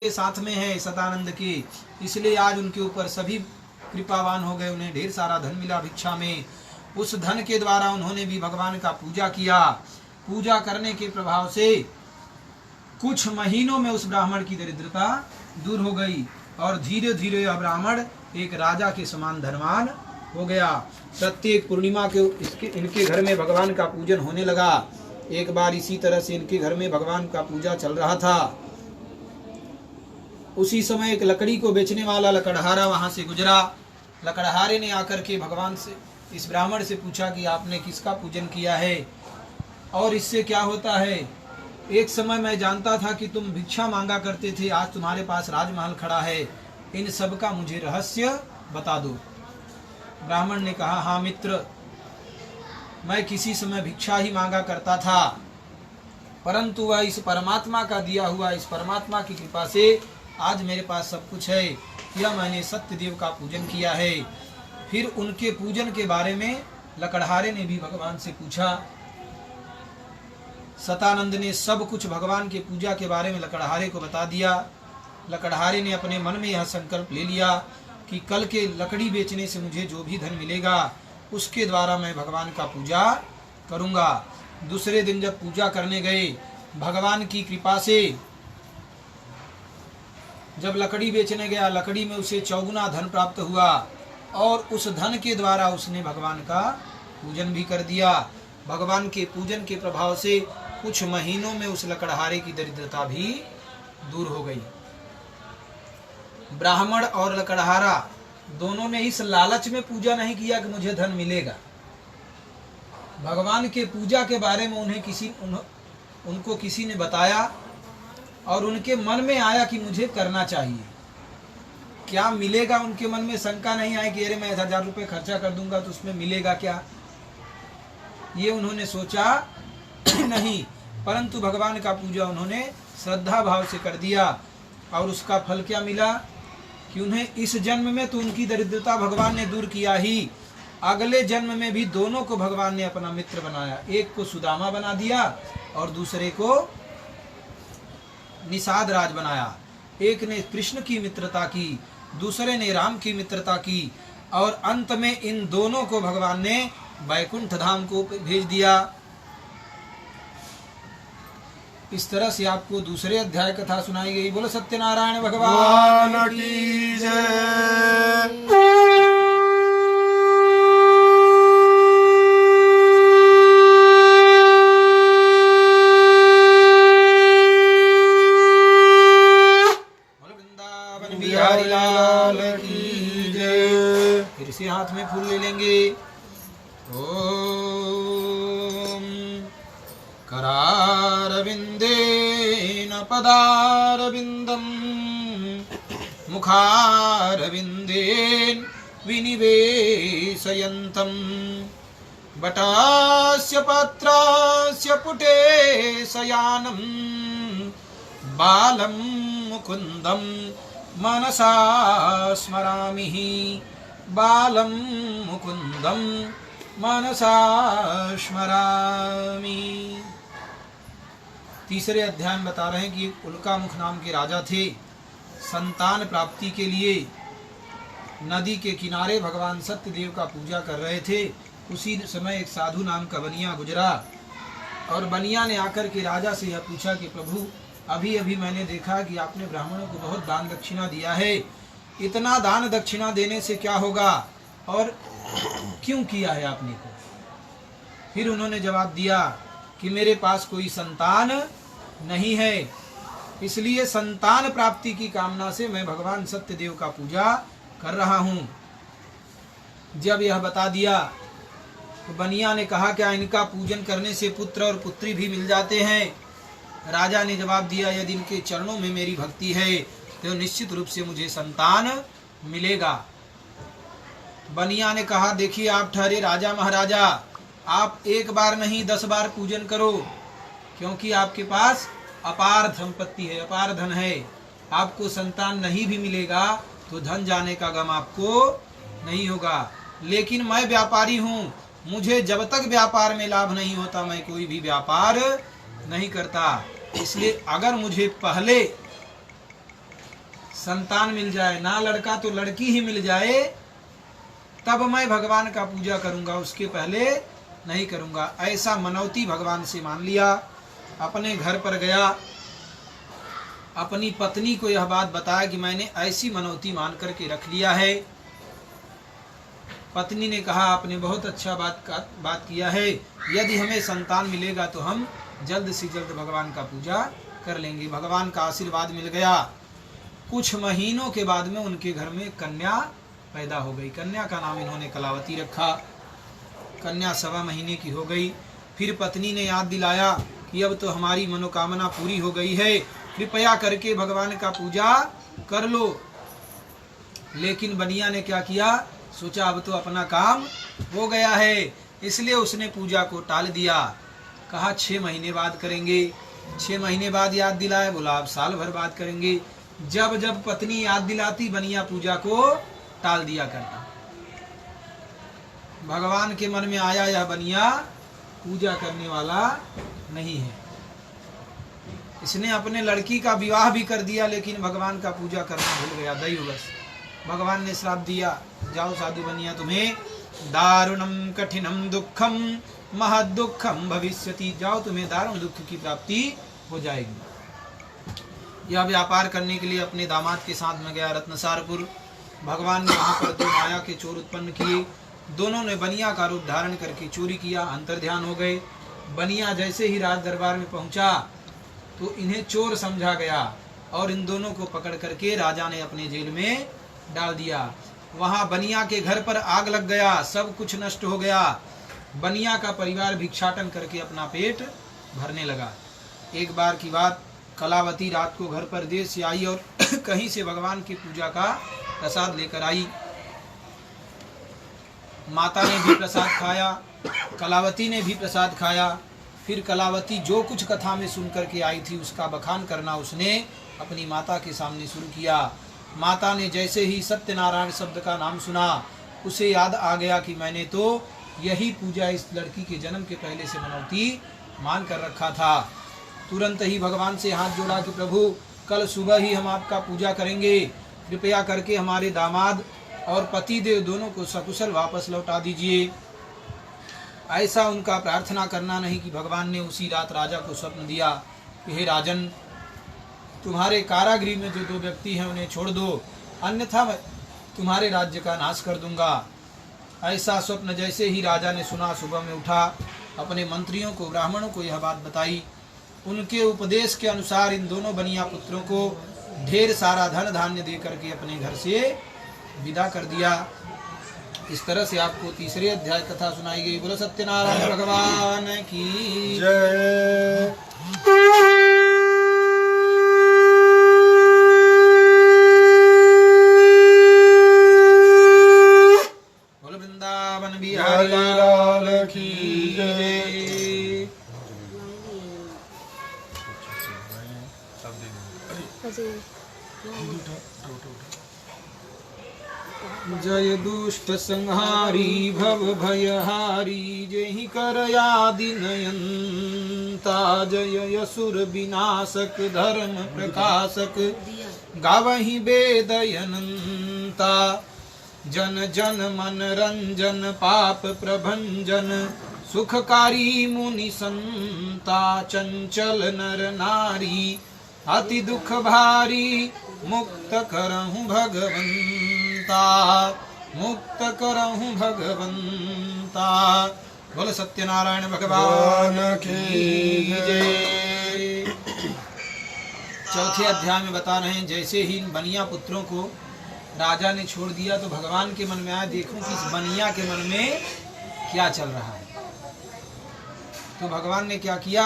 के साथ में है सतानंद के, इसलिए आज उनके ऊपर सभी कृपावान हो गए, उन्हें ढेर सारा धन मिला भिक्षा में। उस धन के द्वारा उन्होंने भी भगवान का पूजा किया। पूजा करने के प्रभाव से कुछ महीनों में उस ब्राह्मण की दरिद्रता दूर हो गई और धीरे धीरे यह ब्राह्मण एक राजा के समान धनवान हो गया। प्रत्येक पूर्णिमा के इनके घर में भगवान का पूजन होने लगा। एक बार इसी तरह से इनके घर में भगवान का पूजा चल रहा था। उसी समय एक लकड़ी को बेचने वाला लकड़हारा वहां से गुजरा। लकड़हारे ने आकर के भगवान से, इस ब्राह्मण से पूछा कि आपने किसका पूजन किया है और इससे क्या होता है। एक समय मैं जानता था कि तुम भिक्षा मांगा करते थे, आज तुम्हारे पास राजमहल खड़ा है, इन सब का मुझे रहस्य बता दो। ब्राह्मण ने कहा, हाँ मित्र, मैं किसी समय भिक्षा ही मांगा करता था, परंतु वह इस परमात्मा का दिया हुआ, इस परमात्मा की कृपा से आज मेरे पास सब कुछ है। यह मैंने सत्यदेव का पूजन किया है। फिर उनके पूजन के बारे में लकड़हारे ने भी भगवान से पूछा। सतानंद ने सब कुछ भगवान के पूजा के बारे में लकड़हारे को बता दिया। लकड़हारे ने अपने मन में यह संकल्प ले लिया कि कल के लकड़ी बेचने से मुझे जो भी धन मिलेगा उसके द्वारा मैं भगवान का पूजा करूंगा। दूसरे दिन जब पूजा करने गए, भगवान की कृपा से जब लकड़ी बेचने गया, लकड़ी में उसे चौगुना धन प्राप्त हुआ और उस धन के द्वारा उसने भगवान का पूजन भी कर दिया। भगवान के पूजन के प्रभाव से कुछ महीनों में उस लकड़हारे की दरिद्रता भी दूर हो गई। ब्राह्मण और लकड़हारा दोनों ने इस लालच में पूजा नहीं किया कि मुझे धन मिलेगा। भगवान के पूजा के बारे में उनको किसी ने बताया और उनके मन में आया कि मुझे करना चाहिए। क्या मिलेगा, उनके मन में शंका नहीं आई कि अरे मैं 1000 रुपये खर्चा कर दूंगा तो उसमें मिलेगा क्या, ये उन्होंने सोचा नहीं। परंतु भगवान का पूजा उन्होंने श्रद्धा भाव से कर दिया और उसका फल क्या मिला कि उन्हें इस जन्म में तो उनकी दरिद्रता भगवान ने दूर किया ही, अगले जन्म में भी दोनों को भगवान ने अपना मित्र बनाया। एक को सुदामा बना दिया और दूसरे को निषाद राज बनाया। एक ने कृष्ण की मित्रता की, दूसरे ने राम की मित्रता की और अंत में इन दोनों को भगवान ने वैकुंठ धाम को भेज दिया। इस तरह से आपको दूसरे अध्याय कथा सुनाई गई। बोलो सत्यनारायण भगवान की जय। फिर से हाथ में फूल ले लेंगे। ओम करारविंदेन पदारविंदम मुखारविंदेन विनिवेशयन्तम वटास्य पत्रास्य पुटे शयानं बालं मुकुन्दं मनसा स्मरामि। बालं मुकुन्दं मनसा स्मरामि। तीसरे अध्याय में बता रहे हैं कि एक उल्कामुख नाम के राजा थे। संतान प्राप्ति के लिए नदी के किनारे भगवान सत्यदेव का पूजा कर रहे थे। उसी समय एक साधु नाम का बनिया गुजरा और बनिया ने आकर के राजा से यह पूछा कि प्रभु, अभी अभी मैंने देखा कि आपने ब्राह्मणों को बहुत दान दक्षिणा दिया है, इतना दान दक्षिणा देने से क्या होगा और क्यों किया है आपने को। फिर उन्होंने जवाब दिया कि मेरे पास कोई संतान नहीं है, इसलिए संतान प्राप्ति की कामना से मैं भगवान सत्यदेव का पूजा कर रहा हूँ। जब यह बता दिया तो बनिया ने कहा, क्या इनका पूजन करने से पुत्र और पुत्री भी मिल जाते हैं। राजा ने जवाब दिया, यदि इनके चरणों में मेरी भक्ति है तो निश्चित रूप से मुझे संतान मिलेगा। बनिया ने कहा, देखिए आप ठहरे राजा महाराजा, आप एक बार नहीं 10 बार पूजन करो, क्योंकि आपके पास अपार संपत्ति है, अपार धन है। आपको संतान नहीं भी मिलेगा तो धन जाने का गम आपको नहीं होगा। लेकिन मैं व्यापारी हूँ, मुझे जब तक व्यापार में लाभ नहीं होता मैं कोई भी व्यापार नहीं करता। इसलिए अगर मुझे पहले संतान मिल जाए, ना लड़का तो लड़की ही मिल जाए, तब मैं भगवान का पूजा करूंगा, उसके पहले नहीं करूंगा। ऐसा मनौती भगवान से मान लिया। अपने घर पर गया, अपनी पत्नी को यह बात बताया कि मैंने ऐसी मनौती मान करके रख लिया है। पत्नी ने कहा आपने बहुत अच्छा बात किया है, यदि हमें संतान मिलेगा तो हम जल्द से जल्द भगवान का पूजा कर लेंगे। भगवान का आशीर्वाद मिल गया। कुछ महीनों के बाद में उनके घर में कन्या पैदा हो गई। कन्या का नाम इन्होंने कलावती रखा। कन्या 1.25 महीने की हो गई। फिर पत्नी ने याद दिलाया कि अब तो हमारी मनोकामना पूरी हो गई है, कृपया करके भगवान का पूजा कर लो। लेकिन बनिया ने क्या किया, सोचा अब तो अपना काम हो गया है, इसलिए उसने पूजा को टाल दिया। कहा 6 महीने बाद करेंगे। 6 महीने बाद याद दिलाया, बोला अब साल भर बाद करेंगे। जब जब पत्नी याद दिलाती, बनिया पूजा को टाल दिया करता। भगवान के मन में आया यह बनिया पूजा करने वाला नहीं है। इसने अपने लड़की का विवाह भी कर दिया, लेकिन भगवान का पूजा करना भूल गया, दैववश। भगवान ने श्राप दिया, जाओ साधु बनिया, तुम्हें दारुणम कठिनम दुखम महद दुखम भविष्यति, जाओ तुम्हें दारुण दुख की प्राप्ति हो जाएगी। यह व्यापार करने के लिए अपने दामाद के साथ में गया रत्नसारपुर। भगवान ने वहां पर 2 माया के चोर उत्पन्न किए। दोनों ने बनिया का रूप धारण करके चोरी किया, अंतर्ध्यान हो गए। बनिया जैसे ही राज दरबार में पहुंचा तो इन्हें चोर समझा गया और इन दोनों को पकड़ करके राजा ने अपने जेल में डाल दिया। वहां बनिया के घर पर आग लग गया, सब कुछ नष्ट हो गया। बनिया का परिवार भिक्षाटन करके अपना पेट भरने लगा। एक बार की बात, कलावती रात को घर पर देर से आई और कहीं से भगवान की पूजा का प्रसाद लेकर आई। माता ने भी प्रसाद खाया, कलावती ने भी प्रसाद खाया। फिर कलावती जो कुछ कथा में सुन करके आई थी उसका बखान करना उसने अपनी माता के सामने शुरू किया। माता ने जैसे ही सत्यनारायण शब्द का नाम सुना, उसे याद आ गया कि मैंने तो यही पूजा इस लड़की के जन्म के पहले से मनौती मान कर रखा था। तुरंत ही भगवान से हाथ जोड़ा कि प्रभु कल सुबह ही हम आपका पूजा करेंगे, कृपया करके हमारे दामाद और पति देव दोनों को सकुशल वापस लौटा दीजिए। ऐसा उनका प्रार्थना करना नहीं कि भगवान ने उसी रात राजा को स्वप्न दिया कि हे राजन, तुम्हारे कारागृह में जो 2 व्यक्ति हैं उन्हें छोड़ दो, अन्यथा मैं तुम्हारे राज्य का नाश कर दूंगा। ऐसा स्वप्न जैसे ही राजा ने सुना, सुबह में उठा, अपने मंत्रियों को, ब्राह्मणों को यह बात बताई। उनके उपदेश के अनुसार इन दोनों बनिया पुत्रों को ढेर सारा धन धान्य दे करके अपने घर से विदा कर दिया। इस तरह से आपको 3रे अध्याय कथा सुनाई गई। बोलो सत्यनारायण भगवान की जय। बोलो वृंदावन बिहारी लाल की जय। जय दुष्ट संहारी भव भयहारी, जय कर आदि नयंता, जय असुर विनाशक धर्म प्रकाशक, गावहि वेद अनंता। जन जन मन रंजन पाप प्रभंजन, सुखकारी मुनि संता, चंचल नर नारी अति दुख भारी, मुक्त करहु भगवंता, मुक्त करहु भगवंता। बोल सत्यनारायण भगवान की जय। चौथे अध्याय में बता रहे हैं, जैसे ही इन बनिया पुत्रों को राजा ने छोड़ दिया तो भगवान के मन में आया, देखूं कि इस बनिया के मन में क्या चल रहा है। तो भगवान ने क्या किया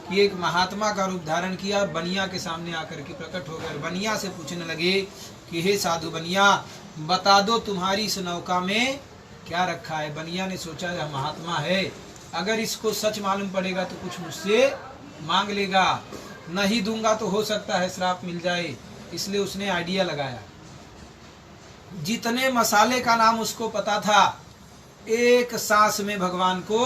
कि एक महात्मा का रूप धारण किया, बनिया के सामने आकर के प्रकट हो गए। बनिया से पूछने लगे कि हे साधु बनिया, बता दो तुम्हारी इस नौका में क्या रखा है। बनिया ने सोचा यह महात्मा है, अगर इसको सच मालूम पड़ेगा तो कुछ मुझसे मांग लेगा, नहीं दूंगा तो हो सकता है श्राप मिल जाए। इसलिए उसने आइडिया लगाया। जितने मसाले का नाम उसको पता था, एक सांस में भगवान को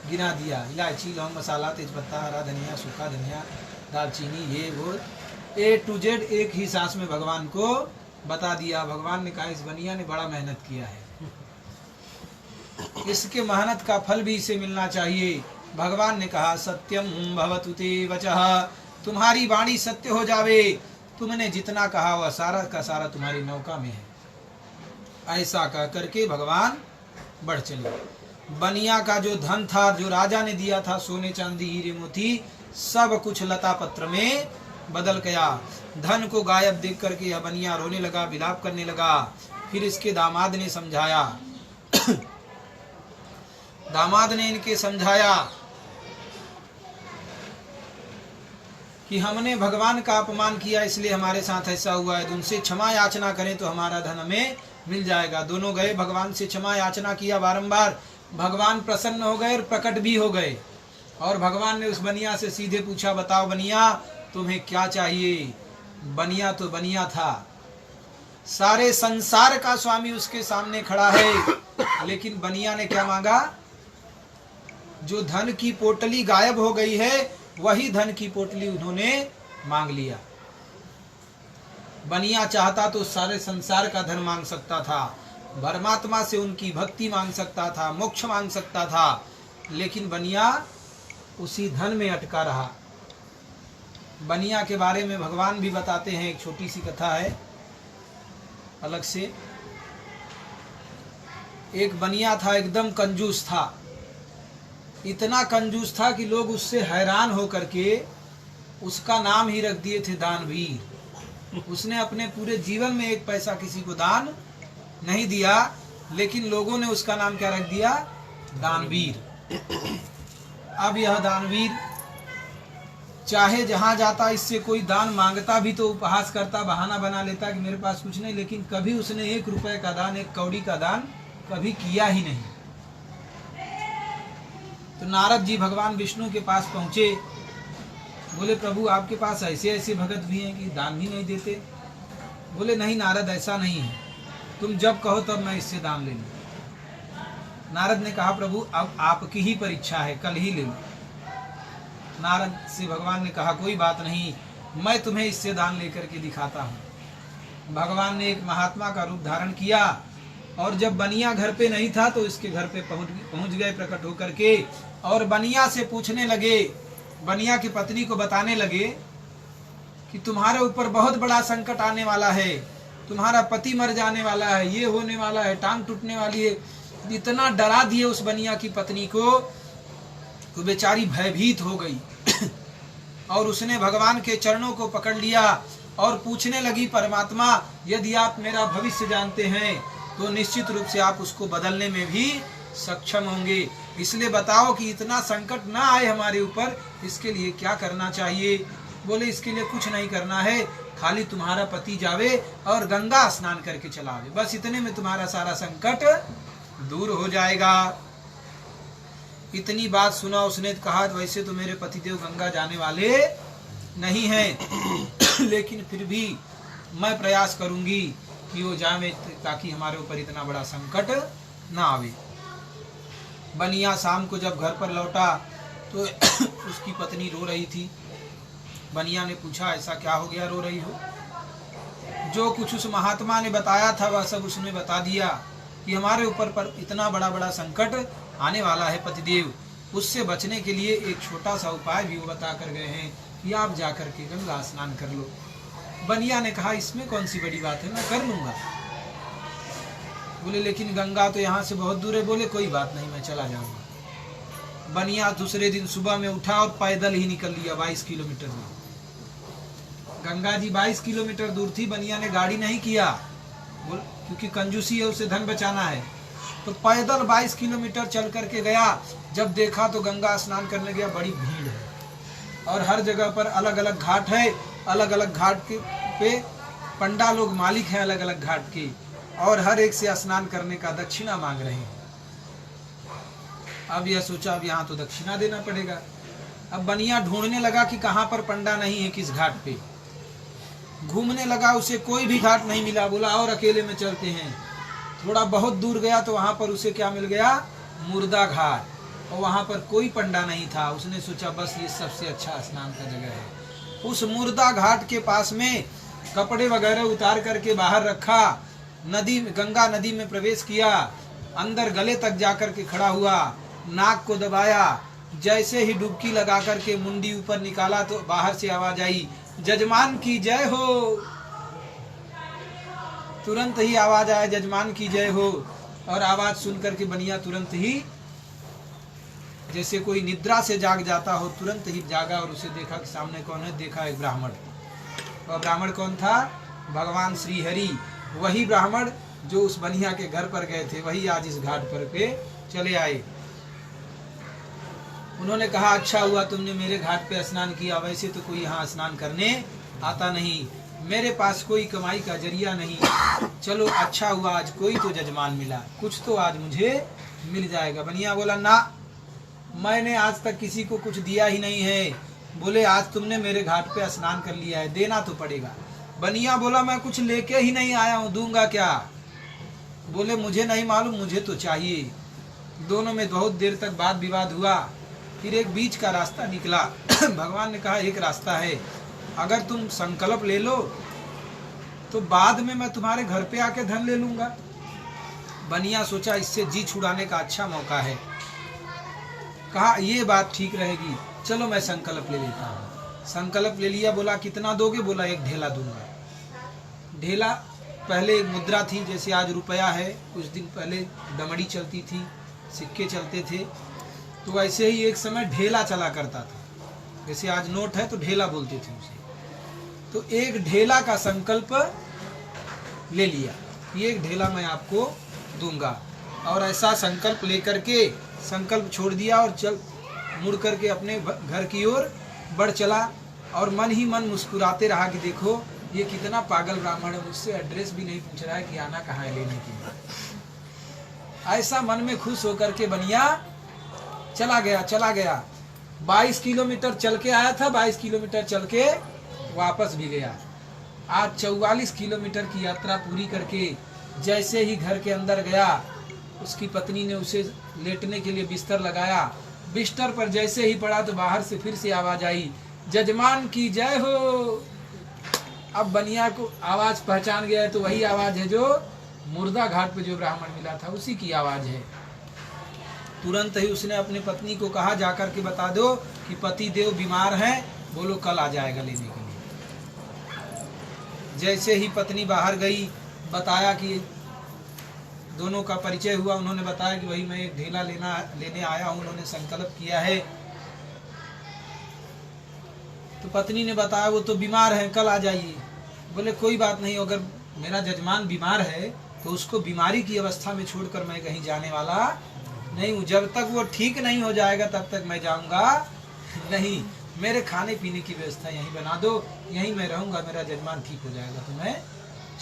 गिना दिया। इलायची, लौंग, मसाला, तेजपत्ता, हरा धनिया, सूखा धनिया, दालचीनी, ये वो A to Z एक ही सांस में भगवान को बता दिया। भगवान ने कहा इस बनिया ने बड़ा मेहनत किया है, इसके मेहनत का फल भी इसे मिलना चाहिए। भगवान ने कहा सत्यम भवतु ते वचः, तुम्हारी वाणी सत्य हो जावे, तुमने जितना कहा वह सारा का सारा तुम्हारी नौका में है। ऐसा कह करके भगवान बढ़ चले। बनिया का जो धन था, जो राजा ने दिया था, सोने चांदी हीरे मोती, सब कुछ लता पत्र में बदल गया। धन को गायब देख करके यह बनिया रोने लगा, विलाप करने लगा। फिर इसके दामाद ने समझाया दामाद ने इनके समझाया कि हमने भगवान का अपमान किया, इसलिए हमारे साथ ऐसा हुआ है। उनसे क्षमा याचना करें तो हमारा धन हमें मिल जाएगा। दोनों गए, भगवान से क्षमा याचना किया बारंबार। भगवान प्रसन्न हो गए और प्रकट भी हो गए। और भगवान ने उस बनिया से सीधे पूछा, बताओ बनिया तुम्हें क्या चाहिए। बनिया तो बनिया था, सारे संसार का स्वामी उसके सामने खड़ा है, लेकिन बनिया ने क्या मांगा? जो धन की पोटली गायब हो गई है, वही धन की पोटली उन्होंने मांग लिया। बनिया चाहता तो सारे संसार का धन मांग सकता था, परमात्मा से उनकी भक्ति मांग सकता था, मोक्ष मांग सकता था, लेकिन बनिया उसी धन में अटका रहा। बनिया के बारे में भगवान भी बताते हैं, एक छोटी सी कथा है अलग से। एक बनिया था, एकदम कंजूस था, इतना कंजूस था कि लोग उससे हैरान होकर के उसका नाम ही रख दिए थे दानवीर। उसने अपने पूरे जीवन में एक पैसा किसी को दान नहीं दिया, लेकिन लोगों ने उसका नाम क्या रख दिया? दानवीर। अब यह दानवीर चाहे जहां जाता, इससे कोई दान मांगता भी तो उपहास करता, बहाना बना लेता कि मेरे पास कुछ नहीं, लेकिन कभी उसने 1 रुपए का दान, 1 कौड़ी का दान कभी किया ही नहीं। तो नारद जी भगवान विष्णु के पास पहुंचे, बोले प्रभु आपके पास ऐसे ऐसे भगत भी हैं कि दान भी नहीं देते। बोले नहीं नारद, ऐसा नहीं है, तुम जब कहो तब मैं इससे दान ले लूं। नारद ने कहा प्रभु अब आपकी ही परीक्षा है, कल ही ले लो। नारद से भगवान ने कहा कोई बात नहीं, मैं तुम्हें इससे दान लेकर के दिखाता हूँ। भगवान ने एक महात्मा का रूप धारण किया, और जब बनिया घर पे नहीं था तो इसके घर पे पहुंच गए प्रकट होकर के, और बनिया से पूछने लगे, बनिया की पत्नी को बताने लगे कि तुम्हारे ऊपर बहुत बड़ा संकट आने वाला है, तुम्हारा पति मर जाने वाला है, ये होने वाला है, टांग टूटने वाली है। इतना डरा दिए उस बनिया की पत्नी को तो बेचारी भयभीत हो गई और उसने भगवान के चरणों को पकड़ लिया और पूछने लगी, परमात्मा यदि आप मेरा भविष्य जानते हैं तो निश्चित रूप से आप उसको बदलने में भी सक्षम होंगे, इसलिए बताओ कि इतना संकट ना आए हमारे ऊपर, इसके लिए क्या करना चाहिए। बोले इसके लिए कुछ नहीं करना है, खाली तुम्हारा पति जावे और गंगा स्नान करके चला आवे, बस इतने में तुम्हारा सारा संकट दूर हो जाएगा। इतनी बात सुना उसने कहा वैसे तो मेरे पतिदेव गंगा जाने वाले नहीं हैं लेकिन फिर भी मैं प्रयास करूंगी कि वो जावे, ताकि हमारे ऊपर इतना बड़ा संकट ना आवे। बनिया शाम को जब घर पर लौटा तो उसकी पत्नी रो रही थी। बनिया ने पूछा ऐसा क्या हो गया, रो रही हो? जो कुछ उस महात्मा ने बताया था वह सब उसने बता दिया कि हमारे ऊपर पर इतना बड़ा बड़ा संकट आने वाला है पतिदेव, उससे बचने के लिए एक छोटा सा उपाय भी वो बता कर गए हैं कि आप जाकर के गंगा स्नान कर लो। बनिया ने कहा इसमें कौन सी बड़ी बात है, मैं कर लूंगा। बोले लेकिन गंगा तो यहाँ से बहुत दूर है। बोले कोई बात नहीं, मैं चला जाऊंगा। बनिया दूसरे दिन सुबह में उठा और पैदल ही निकल लिया 22 किलोमीटर दूर। गंगा जी 22 किलोमीटर दूर थी, बनिया ने गाड़ी नहीं किया, क्योंकि कंजूसी है, उसे धन बचाना है, तो पैदल 22 किलोमीटर चल करके गया। जब देखा तो गंगा स्नान करने गया, बड़ी भीड़ है और हर जगह पर अलग अलग घाट है, अलग अलग घाट के पे पंडा लोग मालिक हैं अलग अलग घाट के, और हर एक से स्नान करने का दक्षिणा मांग रहे हैं। अब यह सोचा अब यहाँ तो दक्षिणा देना पड़ेगा। अब बनिया ढूंढने लगा कि कहाँ पर पंडा नहीं है, किस घाट पे। घूमने लगा, उसे कोई भी घाट नहीं मिला। बोला और अकेले में चलते हैं। थोड़ा बहुत दूर गया तो वहां पर उसे क्या मिल गया, मुर्दा घाट, और वहां पर कोई पंडा नहीं था। उसने सोचा बस ये सबसे अच्छा स्नान का जगह है, उस मुर्दा घाट के पास में कपड़े वगैरह उतार करके बाहर रखा, नदी गंगा नदी में प्रवेश किया, अंदर गले तक जाकर के खड़ा हुआ, नाक को दबाया, जैसे ही डुबकी लगा करके मुंडी ऊपर निकाला तो बाहर से आवाज आई, जजमान की जय हो। तुरंत ही आवाज आया, जजमान की जय हो। और आवाज सुन करके बनिया तुरंत ही जैसे कोई निद्रा से जाग जाता हो, तुरंत ही जागा और उसे देखा कि सामने कौन है। देखा एक ब्राह्मण। वह ब्राह्मण कौन था? भगवान श्री हरि। वही ब्राह्मण जो उस बनिया के घर पर गए थे, वही आज इस घाट पर पे चले आए। उन्होंने कहा, अच्छा हुआ तुमने मेरे घाट पे स्नान किया, वैसे तो कोई यहाँ स्नान करने आता नहीं, मेरे पास कोई कमाई का जरिया नहीं, चलो अच्छा हुआ आज कोई तो जजमान मिला, कुछ तो आज मुझे मिल जाएगा। बनिया बोला, ना, मैंने आज तक किसी को कुछ दिया ही नहीं है। बोले, आज तुमने मेरे घाट पे स्नान कर लिया है, देना तो पड़ेगा। बनिया बोला, मैं कुछ लेके ही नहीं आया हूँ, दूंगा क्या? बोले, मुझे नहीं मालूम, मुझे तो चाहिए। दोनों में बहुत देर तक वाद विवाद हुआ। फिर एक बीच का रास्ता निकला। भगवान ने कहा, एक रास्ता है, अगर तुम संकल्प ले लो तो बाद में मैं तुम्हारे घर पे आके धन ले लूंगा। बनिया सोचा, इससे जी छुड़ाने का अच्छा मौका है। कहा, ये बात ठीक रहेगी, चलो मैं संकल्प ले लेता हूँ। संकल्प ले लिया। बोला, कितना दोगे? बोला, एक ढेला दूंगा। ढेला पहले एक मुद्रा थी, जैसे आज रुपया है, कुछ दिन पहले डमड़ी चलती थी, सिक्के चलते थे, तो ऐसे ही एक समय ढेला चला करता था। जैसे आज नोट है तो ढेला बोलते थे उसे। तो एक ढेला का संकल्प ले लिया, ये एक ढेला मैं आपको दूंगा। और ऐसा संकल्प लेकर के संकल्प छोड़ दिया और चल मुड़ करके अपने घर की ओर बढ़ चला। और मन ही मन मुस्कुराते रहा कि देखो ये कितना पागल ब्राह्मण है, मुझसे एड्रेस भी नहीं पूछ रहा है कि आना कहाँ है लेने के लिए। ऐसा मन में खुश होकर के बनिया चला गया। 22 किलोमीटर चल के आया था, 22 किलोमीटर चल के वापस भी गया। आज 44 किलोमीटर की यात्रा पूरी करके जैसे ही घर के अंदर गया, उसकी पत्नी ने उसे लेटने के लिए बिस्तर लगाया। बिस्तर पर जैसे ही पड़ा तो बाहर से फिर से आवाज आई, जजमान की जय हो। अब बनिया को आवाज पहचान गया है, तो वही आवाज है जो मुर्दा घाट पे जो ब्राह्मण मिला था, उसी की आवाज है। तुरंत ही उसने अपने पत्नी को कहा, जाकर के बता दो कि पति देव बीमार हैं, बोलो कल आ जाएगा लेने के लिए। जैसे ही पत्नी बाहर गई, बताया कि दोनों का परिचय हुआ। उन्होंने बताया कि वही मैं एक ढेला लेने आया हूँ, उन्होंने संकल्प किया है। तो पत्नी ने बताया, वो तो बीमार है, कल आ जाइए। बोले, कोई बात नहीं, अगर मेरा जजमान बीमार है तो उसको बीमारी की अवस्था में छोड़कर मैं कहीं जाने वाला नहीं हूँ। जब तक वो ठीक नहीं हो जाएगा तब तक मैं जाऊंगा नहीं। मेरे खाने पीने की व्यवस्था यहीं बना दो, यहीं मैं रहूंगा, मेरा जजमान ठीक हो जाएगा तो मैं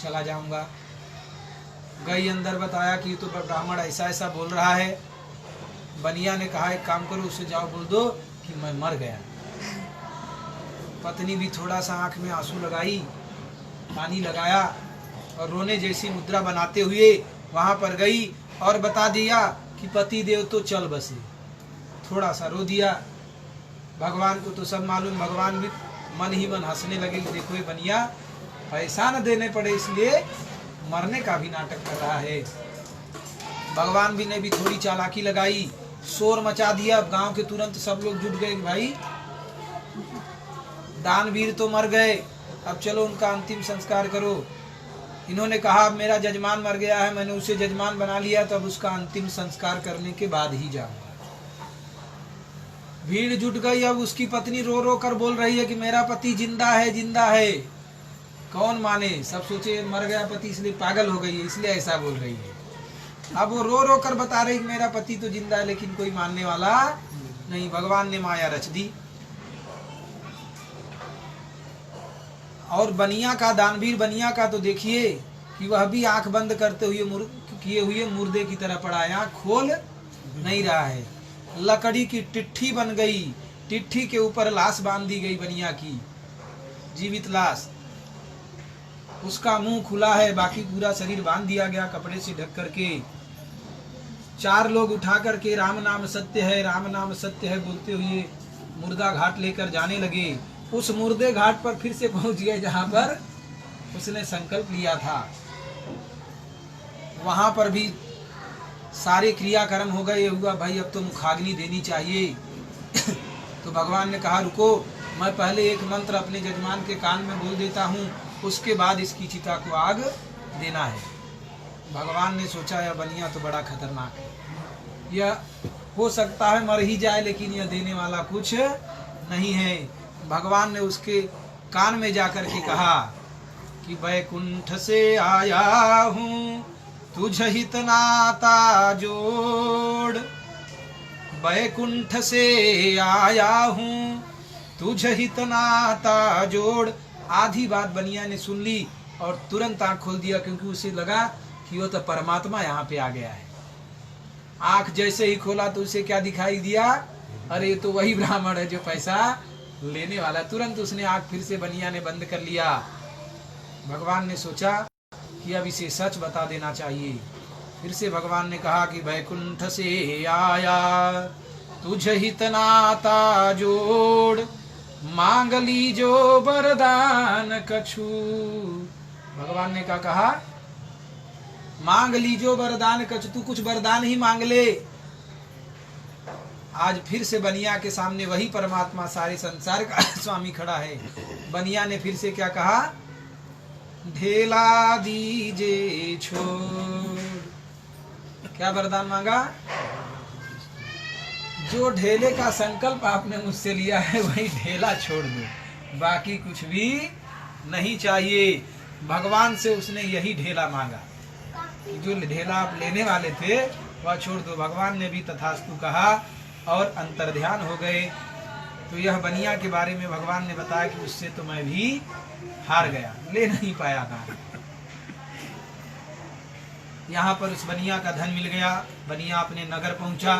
चला जाऊंगा। गई अंदर, बताया कि तो ब्राह्मण ऐसा ऐसा बोल रहा है। बनिया ने कहा, एक काम करो, उसे जाओ बोल दो कि मैं मर गया। पत्नी भी थोड़ा सा आंख में आंसू लगाई, पानी लगाया और रोने जैसी मुद्रा बनाते हुए वहां पर गई और बता दिया कि पति देव तो चल बसे। थोड़ा सा रो दिया। भगवान को तो सब मालूम, भगवान भी मन ही मन हंसने लगे कि देखो ये बनिया पैसा न देने पड़े इसलिए मरने का भी नाटक कर रहा है। भगवान भी ने भी थोड़ी चालाकी लगाई, शोर मचा दिया। गांव के तुरंत सब लोग जुट गए, भाई दानवीर तो मर गए, अब चलो उनका अंतिम संस्कार करो। इन्होंने कहा, मेरा जजमान मर गया है, मैंने उसे जजमान बना लिया, तो अब उसका अंतिम संस्कार करने के बाद ही जाऊंगा। भीड़ जुट गई। अब उसकी पत्नी रो रो कर बोल रही है कि मेरा पति जिंदा है, जिंदा है। कौन माने, सब सोचे मर गया पति इसलिए पागल हो गई है, इसलिए ऐसा बोल रही है। अब वो रो रो कर बता रही कि मेरा पति तो जिंदा है, लेकिन कोई मानने वाला नहीं। भगवान ने माया रच दी। और बनिया का, दानवीर बनिया का तो देखिए कि वह भी आंख बंद करते हुए किए हुए मुर्दे की तरह पड़ा है, आंख खोल नहीं रहा है। लकड़ी की टिट्ठी बन गई, टिट्ठी के ऊपर लाश बांध दी गई बनिया की, जीवित लाश। उसका मुंह खुला है, बाकी पूरा शरीर बांध दिया गया कपड़े से ढक करके। 4 लोग उठा करके राम नाम सत्य है, राम नाम सत्य है बोलते हुए मुर्दा घाट लेकर जाने लगे। उस मुर्दे घाट पर फिर से पहुंच गए जहां पर उसने संकल्प लिया था। वहां पर भी सारे क्रियाकर्म हो गए। हुआ भाई अब तो मुखाग्नि देनी चाहिए। तो भगवान ने कहा रुको, मैं पहले एक मंत्र अपने जजमान के कान में बोल देता हूँ, उसके बाद इसकी चिता को आग देना है। भगवान ने सोचा यह बनिया तो बड़ा खतरनाक है, यह हो सकता है मर ही जाए, लेकिन यह देने वाला कुछ नहीं है। भगवान ने उसके कान में जाकर के कहा कि वैकुंठ से आया हूँ तुझ हित नाता जोड़, वैकुंठ से आया हूँ तुझ हित नाता जोड़। आधी बात बनिया ने सुन ली और तुरंत आंख खोल दिया, क्योंकि उसे लगा कि वो तो परमात्मा यहाँ पे आ गया है। आंख जैसे ही खोला तो उसे क्या दिखाई दिया, अरे ये तो वही ब्राह्मण है जो पैसा लेने वाला। तुरंत उसने आंख फिर से बनिया ने बंद कर लिया। भगवान ने सोचा कि अब इसे सच बता देना चाहिए। फिर से भगवान ने कहा कि वैकुंठ से आया तुझ हित नाता जोड़, मांग ली जो वरदान कछु। भगवान ने क्या कहा, मांग ली जो वरदान कछु, तू कुछ वरदान ही मांग ले। आज फिर से बनिया के सामने वही परमात्मा सारे संसार का स्वामी खड़ा है। बनिया ने फिर से क्या कहा, ढेला दीजे छोड़। क्या वरदान मांगा, जो ढेले का संकल्प आपने मुझसे लिया है वही ढेला छोड़ दो, बाकी कुछ भी नहीं चाहिए। भगवान से उसने यही ढेला मांगा कि जो ढेला आप लेने वाले थे वह छोड़ दो। भगवान ने भी तथास्तु कहा और अंतर्ध्यान हो गए। तो यह बनिया के बारे में भगवान ने बताया कि उससे तो मैं भी हार गया, ले नहीं पाया था। यहाँ पर उस बनिया का धन मिल गया। बनिया अपने नगर पहुंचा,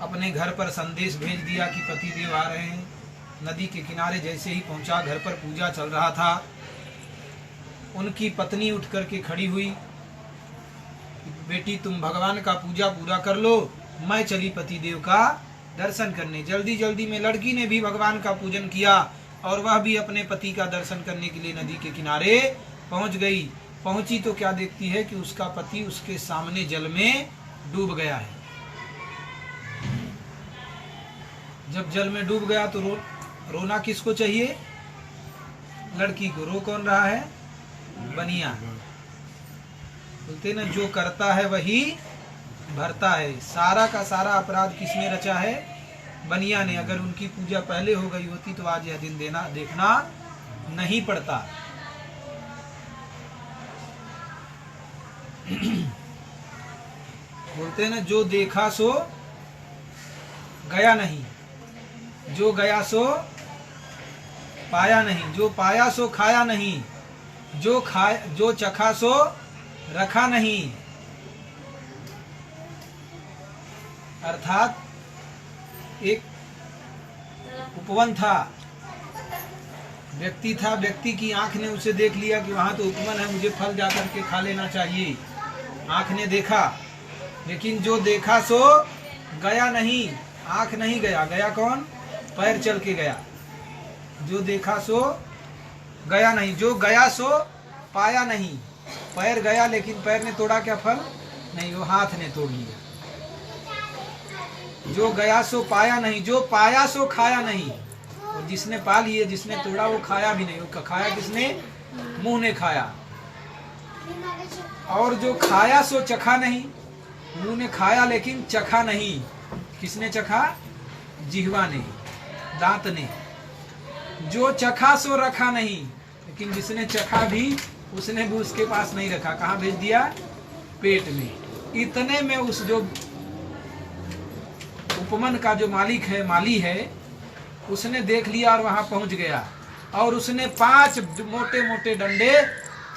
अपने घर पर संदेश भेज दिया कि पतिदेव आ रहे हैं। नदी के किनारे जैसे ही पहुंचा, घर पर पूजा चल रहा था। उनकी पत्नी उठ करके खड़ी हुई, बेटी तुम भगवान का पूजा पूरा कर लो, मैं चली पतिदेव का दर्शन करने। जल्दी जल्दी में लड़की ने भी भगवान का पूजन किया और वह भी अपने पति का दर्शन करने के लिए नदी के किनारे पहुंच गई। पहुंची तो क्या देखती है कि उसका पति उसके सामने जल में डूब गया है। जब जल में डूब गया तो रोना किसको चाहिए, लड़की को। रो कौन रहा है, बनिया। बोलते ना जो करता है वही भरता है। सारा का सारा अपराध किसने रचा है, बनिया ने। अगर उनकी पूजा पहले हो गई होती तो आज यह दिन देखना नहीं पड़ता। बोलते ना जो देखा सो गया नहीं, जो गया सो पाया नहीं, जो पाया सो खाया नहीं, जो चखा सो रखा नहीं। अर्थात एक उपवन था, व्यक्ति था, व्यक्ति की आंख ने उसे देख लिया कि वहां तो उपवन है, मुझे फल जाकर के खा लेना चाहिए। आंख ने देखा, लेकिन जो देखा सो गया नहीं। आंख नहीं गया, गया कौन, पैर चल के गया। जो देखा सो गया नहीं, जो गया सो पाया नहीं। पैर गया लेकिन पैर ने तोड़ा क्या फल, नहीं, वो हाथ ने तोड़ लिया। जो गया सो पाया नहीं, जो पाया सो खाया नहीं। और जिसने पा लिए, जिसने तोड़ा वो खाया भी नहीं। वो खाया किसने, मुंह ने खाया। और जो खाया सो चखा नहीं, मुंह ने खाया लेकिन चखा नहीं। किसने चखा, जिह्वा ने, दांत ने। जो चखा सो रखा नहीं, लेकिन जिसने चखा भी उसने भी उसके पास नहीं रखा। कहाँ भेज दिया, पेट में। इतने में उस जो उपमन का जो मालिक है, माली है, उसने देख लिया और वहां पहुंच गया। और उसने 5 मोटे मोटे डंडे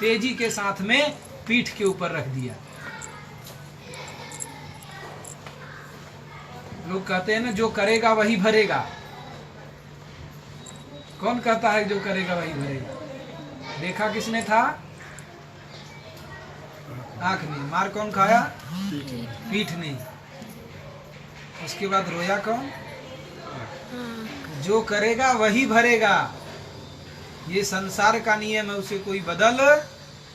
तेजी के साथ में पीठ के ऊपर रख दिया। लोग कहते हैं ना जो करेगा वही भरेगा। कौन कहता है जो करेगा वही भरेगा। देखा किसने था, आंख ने। मार कौन खाया, पीठ ने। उसके बाद रोया कौन, जो करेगा वही भरेगा। ये संसार का नियम है, उसे कोई बदल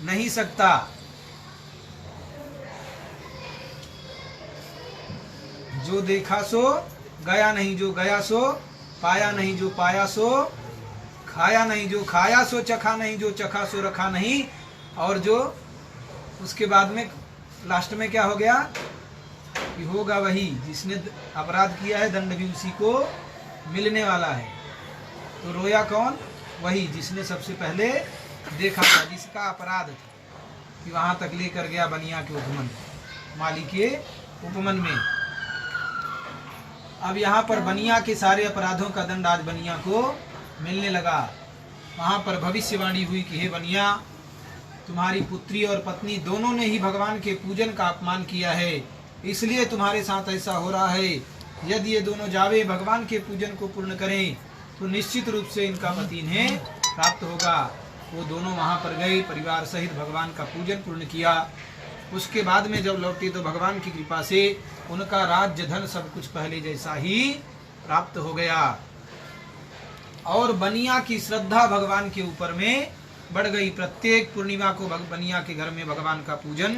नहीं सकता। जो देखा सो गया नहीं, जो गया सो पाया नहीं, जो पाया सो खाया नहीं, जो खाया सो चखा नहीं, जो चखा सो रखा नहीं। और जो उसके बाद में लास्ट में क्या हो गया कि होगा वही, जिसने अपराध किया है दंड भी उसी को मिलने वाला है। तो रोया कौन? वही जिसने सबसे पहले देखा था, जिसका अपराध था कि वहां तक लेकर गया बनिया के उपमन, माली के उपमन में। अब यहाँ पर बनिया के सारे अपराधों का दंड आज बनिया को मिलने लगा। वहां पर भविष्यवाणी हुई कि हे बनिया, तुम्हारी पुत्री और पत्नी दोनों ने ही भगवान के पूजन का अपमान किया है, इसलिए तुम्हारे साथ ऐसा हो रहा है। यदि ये दोनों जावे भगवान के पूजन को पूर्ण करें तो निश्चित रूप से इनका पति इन्हें प्राप्त होगा। वो दोनों वहां पर गए, परिवार सहित भगवान का पूजन पूर्ण किया। उसके बाद में जब लौटे तो भगवान की कृपा से उनका राज्य धन सब कुछ पहले जैसा ही प्राप्त हो गया। और बनिया की श्रद्धा भगवान के ऊपर में बढ़ गई। प्रत्येक पूर्णिमा को बनिया के घर में भगवान का पूजन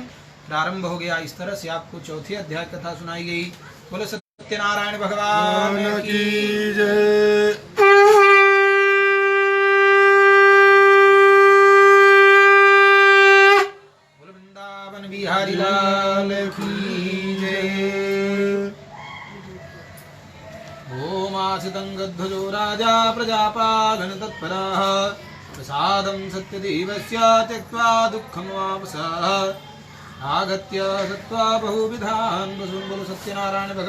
प्रारंभ हो गया। इस तरह से आपको चौथे अध्याय कथा सुनाई गई। बोलो सत्यनारायण भगवान की जय। बोलो वृंदावन बिहारी लाल की जय। ओमासितं गद्ध्वजो राजा प्रजापालन तत्परः प्रसादं सत्यदेवस्य त्यक्त्वा दुःखं वापसः आगत्य सत्त्वा बहुविधान् वसून्। बोलो सत्यनारायण भगवान।